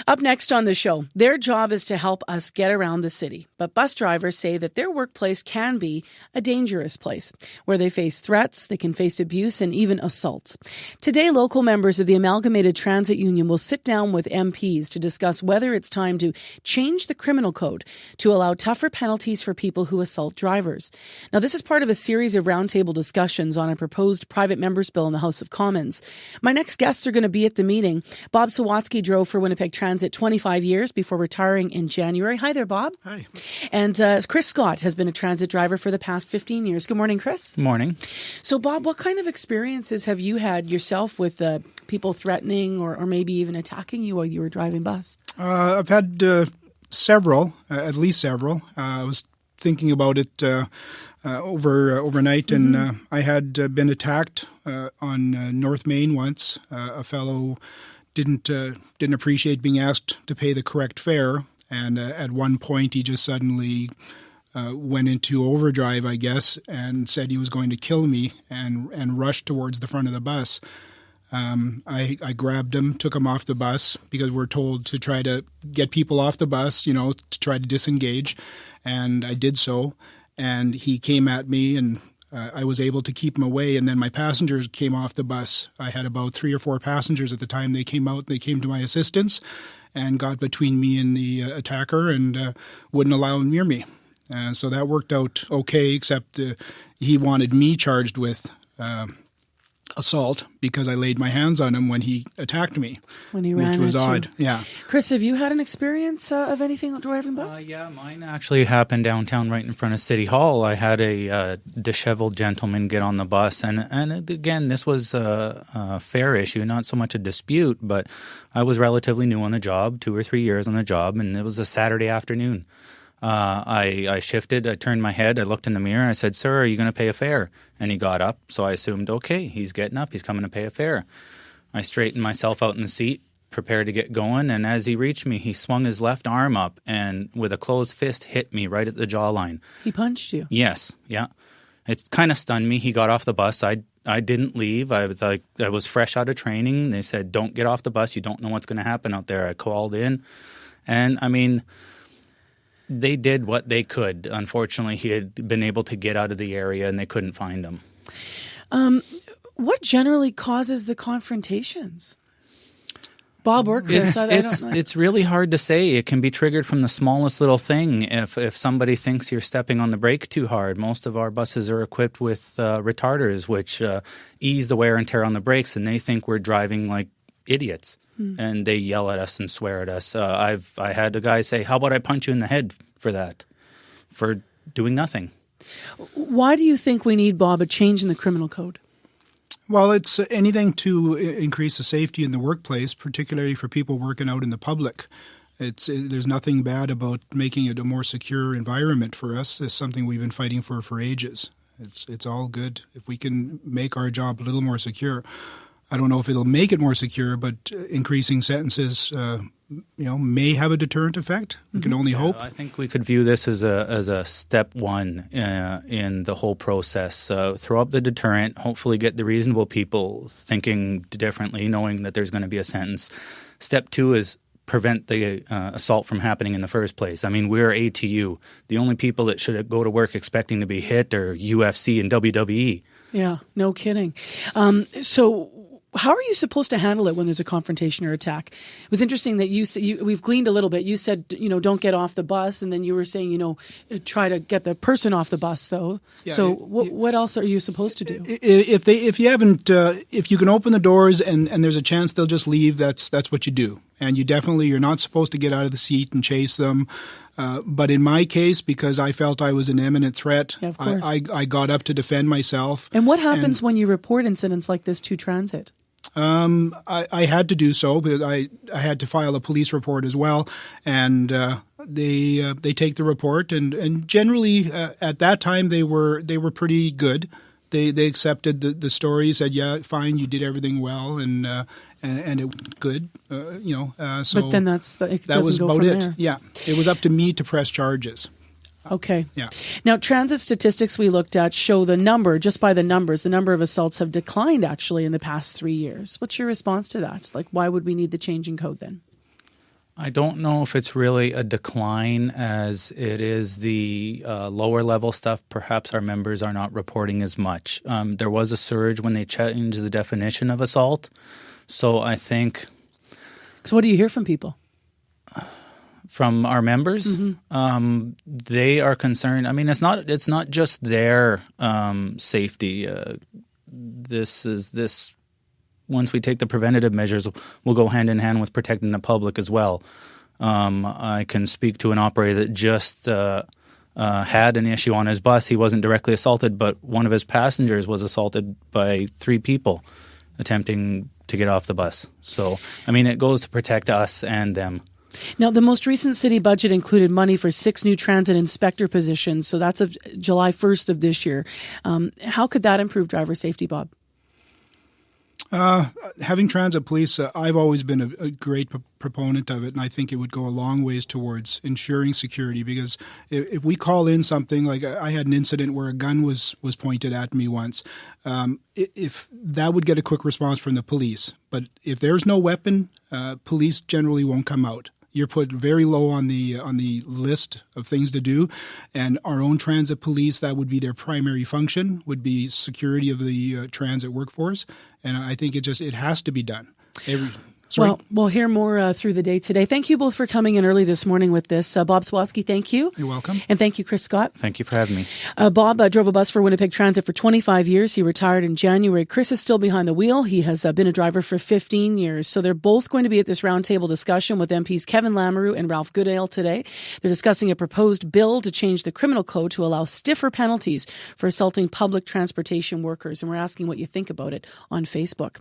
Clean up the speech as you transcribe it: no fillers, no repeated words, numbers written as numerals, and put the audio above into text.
Up next on the show, their job is to help us get around the city. But bus drivers say that their workplace can be a dangerous place where they face threats, they can face abuse, and even assaults. Today, local members of the Amalgamated Transit Union will sit down with MPs to discuss whether it's time to change the criminal code to allow tougher penalties for people who assault drivers. Now, this is part of a series of roundtable discussions on a proposed private member's bill in the House of Commons. My next guests are going to be at the meeting. Bob Sawatsky drove for Winnipeg Transit 25 years before retiring in January. Hi there, Bob. Hi. And Chris Scott has been a transit driver for the past 15 years. Good morning, Chris. Morning. So, Bob, what kind of experiences have you had yourself with people threatening or maybe even attacking you while you were driving bus? I've had several, at least several. I was thinking about it overnight, and I had been attacked on North Main once. A fellow didn't appreciate being asked to pay the correct fare, and at one point he just suddenly went into overdrive, I guess, and said he was going to kill me and rushed towards the front of the bus. I grabbed him, took him off the bus because we're told to try to get people off the bus, to try to disengage, and I did so. And he came at me, and I was able to keep him away. And then my passengers came off the bus. I had about 3 or 4 passengers at the time. They came out, they came to my assistance and got between me and the attacker and wouldn't allow him near me. So that worked out okay, except he wanted me charged with assault because I laid my hands on him when he attacked me, when he ran, which was at odd. You. Yeah. Chris, have you had an experience of anything driving bus? Yeah, mine actually happened downtown right in front of City Hall. I had a disheveled gentleman get on the bus, and again, this was a fare issue, not so much a dispute, but I was relatively new on the job, 2 or 3 years on the job, and it was a Saturday afternoon. I shifted, I turned my head, I looked in the mirror, and I said, "Sir, are you going to pay a fare?" And he got up, so I assumed, okay, he's getting up, he's coming to pay a fare. I straightened myself out in the seat, prepared to get going, and as he reached me, he swung his left arm up and with a closed fist hit me right at the jawline. He punched you? Yes, yeah. It kind of stunned me. He got off the bus. I didn't leave. I was fresh out of training. They said, "Don't get off the bus. You don't know what's going to happen out there." I called in, and I mean, they did what they could. Unfortunately, he had been able to get out of the area and they couldn't find him. What generally causes the confrontations? Bob or Chris? It's really hard to say. It can be triggered from the smallest little thing. If somebody thinks you're stepping on the brake too hard, most of our buses are equipped with retarders, which ease the wear and tear on the brakes, and they think we're driving like idiots. And they yell at us and swear at us. I had a guy say, "How about I punch you in the head for that, for doing nothing?" Why do you think we need, Bob, a change in the criminal code? Well, it's anything to increase the safety in the workplace, particularly for people working out in the public. There's nothing bad about making it a more secure environment for us. It's something we've been fighting for ages. It's all good if we can make our job a little more secure. I don't know if it'll make it more secure, but increasing sentences, may have a deterrent effect. We can only hope. I think we could view this as a step one in the whole process. Throw up the deterrent, hopefully get the reasonable people thinking differently, knowing that there's going to be a sentence. Step 2 is prevent the assault from happening in the first place. I mean, we're ATU. The only people that should go to work expecting to be hit are UFC and WWE. Yeah, no kidding. So how are you supposed to handle it when there's a confrontation or attack? It was interesting that we've gleaned a little bit. You said, don't get off the bus. And then you were saying, try to get the person off the bus, though. Yeah, so what else are you supposed to do? If you can open the doors and there's a chance they'll just leave, that's what you do. And you're not supposed to get out of the seat and chase them. But in my case, because I felt I was an imminent threat, yeah, of course. I got up to defend myself. And what happens when you report incidents like this to transit? I had to do so because I had to file a police report as well, and they take the report, and generally at that time they were pretty good. They accepted the story, said, "Yeah, fine, you did everything well," and it was good, So, but then that was about it. There. Yeah, it was up to me to press charges. Okay. Yeah. Now, transit statistics we looked at show the number of assaults have declined actually in the past 3 years. What's your response to that? Like, why would we need the change in code then? I don't know if it's really a decline as it is the lower level stuff. Perhaps our members are not reporting as much. There was a surge when they changed the definition of assault. So I think... So what do you hear from people? From our members, they are concerned. I mean, it's not just their safety. Once we take the preventative measures, will go hand in hand with protecting the public as well. I can speak to an operator that just had an issue on his bus. He wasn't directly assaulted, but one of his passengers was assaulted by 3 people attempting to get off the bus. So, I mean, it goes to protect us and them. Now, the most recent city budget included money for 6 new transit inspector positions. So that's of July 1st of this year. How could that improve driver safety, Bob? Having transit police, I've always been a great proponent of it, and I think it would go a long ways towards ensuring security, because if we call in something, like I had an incident where a gun was pointed at me once, if that would get a quick response from the police. But if there's no weapon, police generally won't come out. You're put very low on the list of things to do, and our own transit police, that would be their primary function, would be security of the transit workforce, and I think it has to be done. Well, we'll hear more through the day today. Thank you both for coming in early this morning with this. Bob Swatsky, thank you. You're welcome. And thank you, Chris Scott. Thank you for having me. Bob drove a bus for Winnipeg Transit for 25 years. He retired in January. Chris is still behind the wheel. He has been a driver for 15 years. So they're both going to be at this roundtable discussion with MPs Kevin Lamoureux and Ralph Goodale today. They're discussing a proposed bill to change the criminal code to allow stiffer penalties for assaulting public transportation workers. And we're asking what you think about it on Facebook.